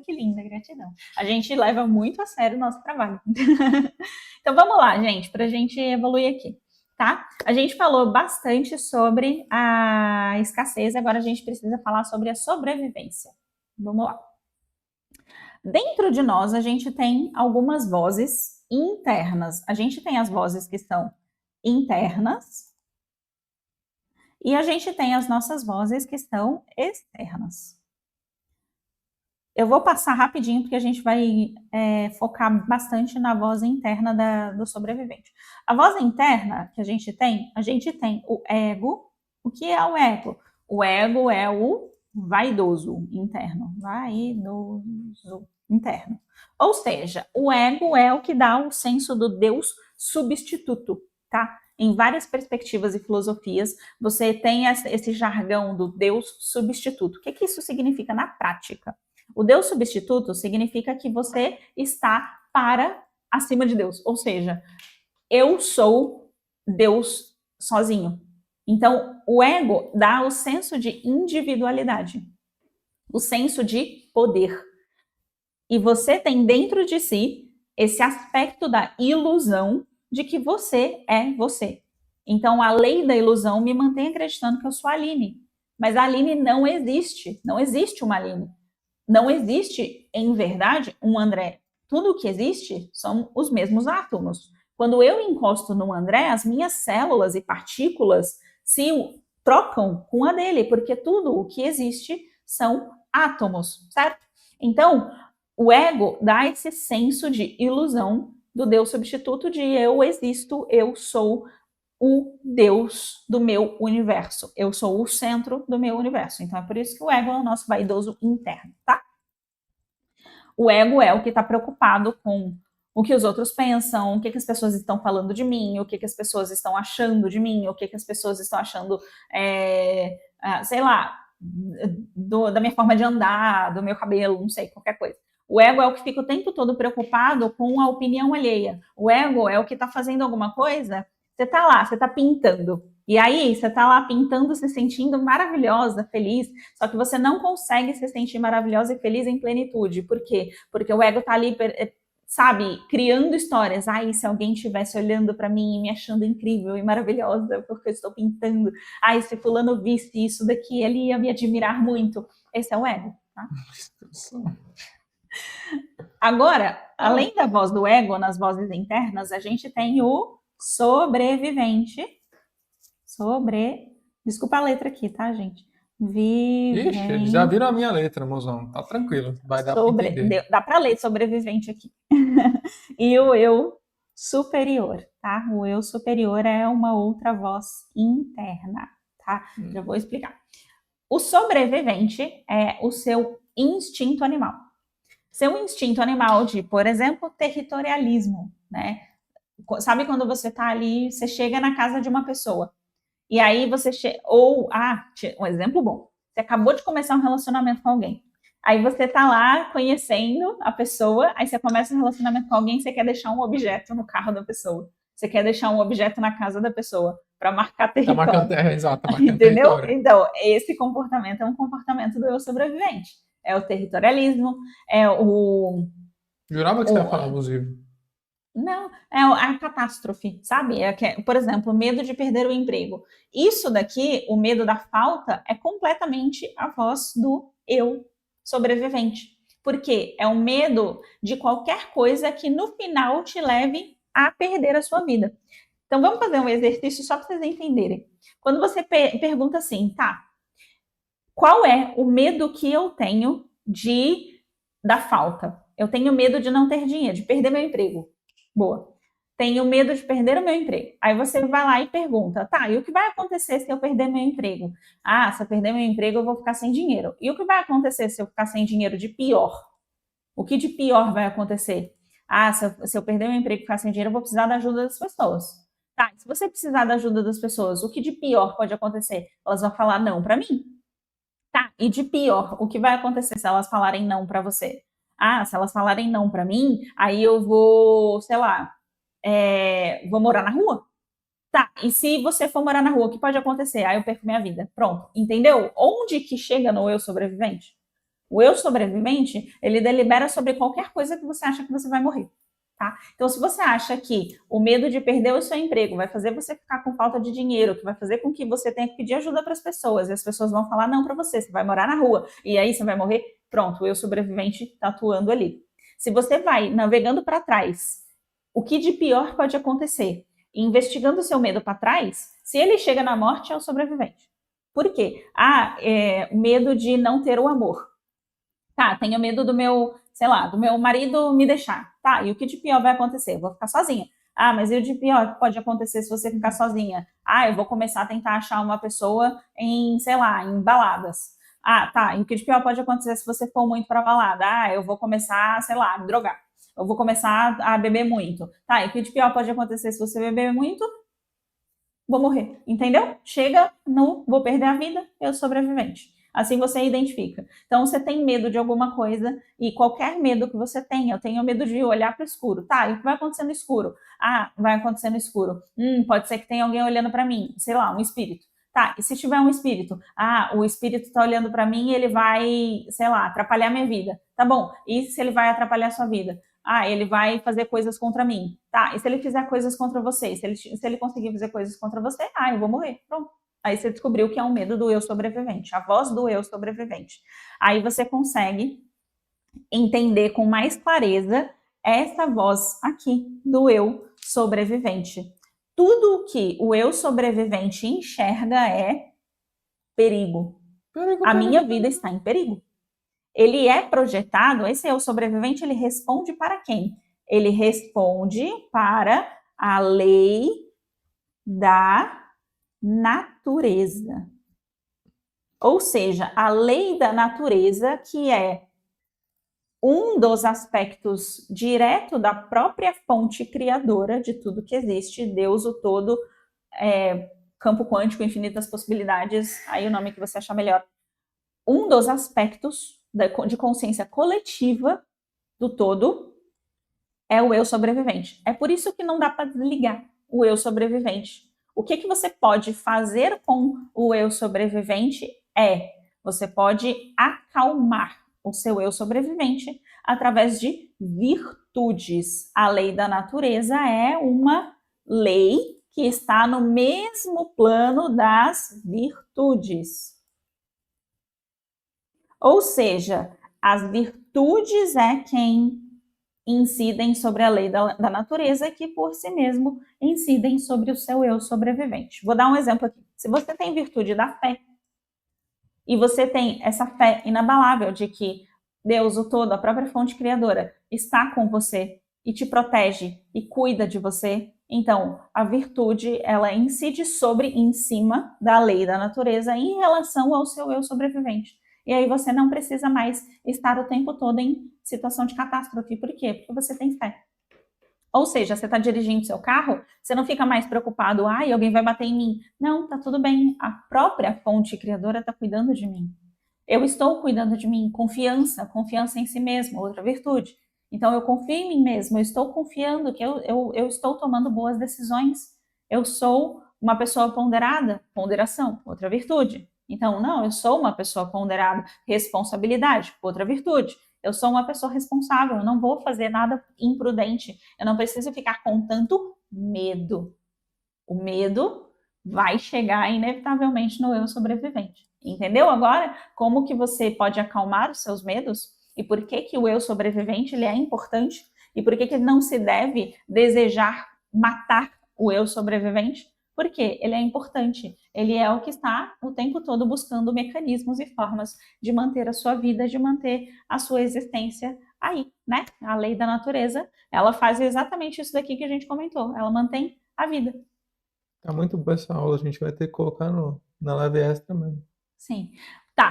que linda, gratidão. A gente leva muito a sério o nosso trabalho. Então vamos lá, gente, para a gente evoluir aqui, tá? A gente falou bastante sobre a escassez, agora a gente precisa falar sobre a sobrevivência. Vamos lá. Dentro de nós, a gente tem algumas vozes internas. A gente tem as vozes que são internas e a gente tem as nossas vozes que são externas. Eu vou passar rapidinho porque a gente vai focar bastante na voz interna do sobrevivente. A voz interna que a gente tem o ego. O que é o ego? O ego é o vaidoso interno. Vaidoso interno. Ou seja, o ego é o que dá o senso do Deus substituto, tá? Em várias perspectivas e filosofias, você tem esse jargão do Deus substituto. O que isso significa na prática? O Deus substituto significa que você está acima de Deus. Ou seja, eu sou Deus sozinho. Então, o ego dá o senso de individualidade, o senso de poder. E você tem dentro de si esse aspecto da ilusão de que você é você. Então, a lei da ilusão me mantém acreditando que eu sou a Aline. Mas a Aline não existe. Não existe uma Aline. Não existe, em verdade, um André. Tudo o que existe são os mesmos átomos. Quando eu encosto no André, as minhas células e partículas se trocam com a dele, porque tudo o que existe são átomos, certo? Então, o ego dá esse senso de ilusão do Deus substituto de eu existo, eu sou o Deus do meu universo. Eu sou o centro do meu universo. Então é por isso que o ego é o nosso vaidoso interno, tá? O ego é o que está preocupado com o que os outros pensam, o que as pessoas estão falando de mim, o que as pessoas estão achando de mim, o que as pessoas estão achando, sei lá, da minha forma de andar, do meu cabelo, não sei, qualquer coisa. O ego é o que fica o tempo todo preocupado com a opinião alheia. O ego é o que está fazendo alguma coisa, você está lá, você está pintando. E aí, você está lá pintando, se sentindo maravilhosa, feliz, só que você não consegue se sentir maravilhosa e feliz em plenitude. Por quê? Porque o ego está ali, sabe, criando histórias. Ai, se alguém estivesse olhando para mim e me achando incrível e maravilhosa porque eu estou pintando. Ai, se fulano visse isso daqui, ele ia me admirar muito. Esse é o ego, tá? Agora, além da voz do ego, nas vozes internas, a gente tem o sobrevivente. Desculpa a letra aqui, tá, gente? Ixi, eles já viram a minha letra, mozão. Tá tranquilo, vai dar para entender. Dá para ler sobrevivente aqui. E o eu superior, tá? O eu superior é uma outra voz interna, tá? Já vou explicar. O sobrevivente é o seu instinto animal. Seu instinto animal de, por exemplo, territorialismo, né? Sabe quando você tá ali, você chega na casa de uma pessoa, e aí você um exemplo bom. Você acabou de começar um relacionamento com alguém. Aí você tá lá conhecendo a pessoa, aí você começa um relacionamento com alguém, você quer deixar um objeto no carro da pessoa. Você quer deixar um objeto na casa da pessoa para marcar território. Tá marcando terra, exato, tá marcando Entendeu? território. Então, esse comportamento é um comportamento do eu sobrevivente. É o territorialismo, é o... Jurava que você ia falar abusivo. Não, é a catástrofe, sabe? Por exemplo, o medo de perder o emprego. Isso daqui, o medo da falta, é completamente a voz do eu sobrevivente. Porque é o medo de qualquer coisa que no final te leve a perder a sua vida. Então vamos fazer um exercício só para vocês entenderem. Quando você pergunta assim, tá, qual é o medo que eu tenho da falta? Eu tenho medo de não ter dinheiro, de perder meu emprego. Boa. Tenho medo de perder o meu emprego. Aí você vai lá e pergunta, tá, e o que vai acontecer se eu perder meu emprego? Ah, se eu perder meu emprego, eu vou ficar sem dinheiro. E o que vai acontecer se eu ficar sem dinheiro de pior? O que de pior vai acontecer? Ah, se eu perder meu emprego e ficar sem dinheiro, eu vou precisar da ajuda das pessoas. Tá, se você precisar da ajuda das pessoas, o que de pior pode acontecer? Elas vão falar não para mim. Tá, e de pior, o que vai acontecer se elas falarem não para você? Ah, se elas falarem não para mim, aí eu vou, sei lá, vou morar na rua. Tá, e se você for morar na rua, o que pode acontecer? Aí eu perco minha vida. Pronto, entendeu? Onde que chega no eu sobrevivente? O eu sobrevivente, ele delibera sobre qualquer coisa que você acha que você vai morrer. Tá? Então, se você acha que o medo de perder o seu emprego vai fazer você ficar com falta de dinheiro, que vai fazer com que você tenha que pedir ajuda para as pessoas, e as pessoas vão falar não para você, você vai morar na rua, e aí você vai morrer, pronto, o eu sobrevivente está atuando ali. Se você vai navegando para trás, o que de pior pode acontecer? Investigando o seu medo para trás, se ele chega na morte, é o sobrevivente. Por quê? Medo de não ter o amor. Tá, tenho medo do meu, sei lá, do meu marido me deixar. Tá, e o que de pior vai acontecer? Eu vou ficar sozinha. Ah, mas e o de pior que pode acontecer se você ficar sozinha? Ah, eu vou começar a tentar achar uma pessoa em, sei lá, em baladas. Ah, tá, e o que de pior pode acontecer se você for muito pra balada? Ah, eu vou começar, sei lá, a me drogar. Eu vou começar a beber muito. Tá, e o que de pior pode acontecer se você beber muito? Vou morrer, entendeu? Chega no vou perder a vida, eu sobrevivente. Assim você identifica. Então, você tem medo de alguma coisa e qualquer medo que você tenha, eu tenho medo de olhar para o escuro. Tá, e o que vai acontecer no escuro? Ah, vai acontecer no escuro. Pode ser que tenha alguém olhando para mim, sei lá, um espírito. Tá, e se tiver um espírito? Ah, o espírito está olhando para mim e ele vai, sei lá, atrapalhar minha vida. Tá bom, e se ele vai atrapalhar a sua vida? Ah, ele vai fazer coisas contra mim. Tá, e se ele fizer coisas contra você? Se ele conseguir fazer coisas contra você, eu vou morrer. Pronto. Aí você descobriu que é um medo do eu sobrevivente, a voz do eu sobrevivente. Aí você consegue entender com mais clareza essa voz aqui do eu sobrevivente. Tudo que o eu sobrevivente enxerga é perigo. A minha vida está em perigo. Ele é projetado, esse eu sobrevivente, ele responde para quem? Ele responde para a lei da natureza. Ou seja, a lei da natureza, que é um dos aspectos direto da própria fonte criadora de tudo que existe, Deus, o todo, campo quântico, infinitas possibilidades, aí o nome que você achar melhor. Um dos aspectos de consciência coletiva do todo é o eu sobrevivente. É por isso que não dá para desligar o eu sobrevivente. O que você pode fazer com o eu sobrevivente você pode acalmar o seu eu sobrevivente através de virtudes. A lei da natureza é uma lei que está no mesmo plano das virtudes. Ou seja, as virtudes é quem incidem sobre a lei da natureza, que por si mesmo incidem sobre o seu eu sobrevivente. Vou dar um exemplo aqui. Se você tem virtude da fé, e você tem essa fé inabalável de que Deus, o todo, a própria fonte criadora, está com você e te protege e cuida de você, então a virtude, ela incide em cima da lei da natureza em relação ao seu eu sobrevivente. E aí você não precisa mais estar o tempo todo em situação de catástrofe. Por quê? Porque você tem fé. Ou seja, você está dirigindo seu carro, você não fica mais preocupado, alguém vai bater em mim. Não, tá tudo bem. A própria fonte criadora está cuidando de mim. Eu estou cuidando de mim. Confiança em si mesmo, outra virtude. Então eu confio em mim mesmo, eu estou confiando que eu estou tomando boas decisões. Eu sou uma pessoa ponderada, ponderação, outra virtude. Então, não, eu sou uma pessoa ponderada, responsabilidade, outra virtude. Eu sou uma pessoa responsável, eu não vou fazer nada imprudente, eu não preciso ficar com tanto medo. O medo vai chegar inevitavelmente no eu sobrevivente. Entendeu agora como que você pode acalmar os seus medos? E por que que o eu sobrevivente ele é importante? E por que que não se deve desejar matar o eu sobrevivente? Porque ele é importante. Ele é o que está o tempo todo buscando mecanismos e formas de manter a sua vida, de manter a sua existência aí, né? A lei da natureza, ela faz exatamente isso daqui que a gente comentou. Ela mantém a vida. Tá muito boa essa aula, a gente vai ter que colocar na live extra mesmo. Sim. Tá.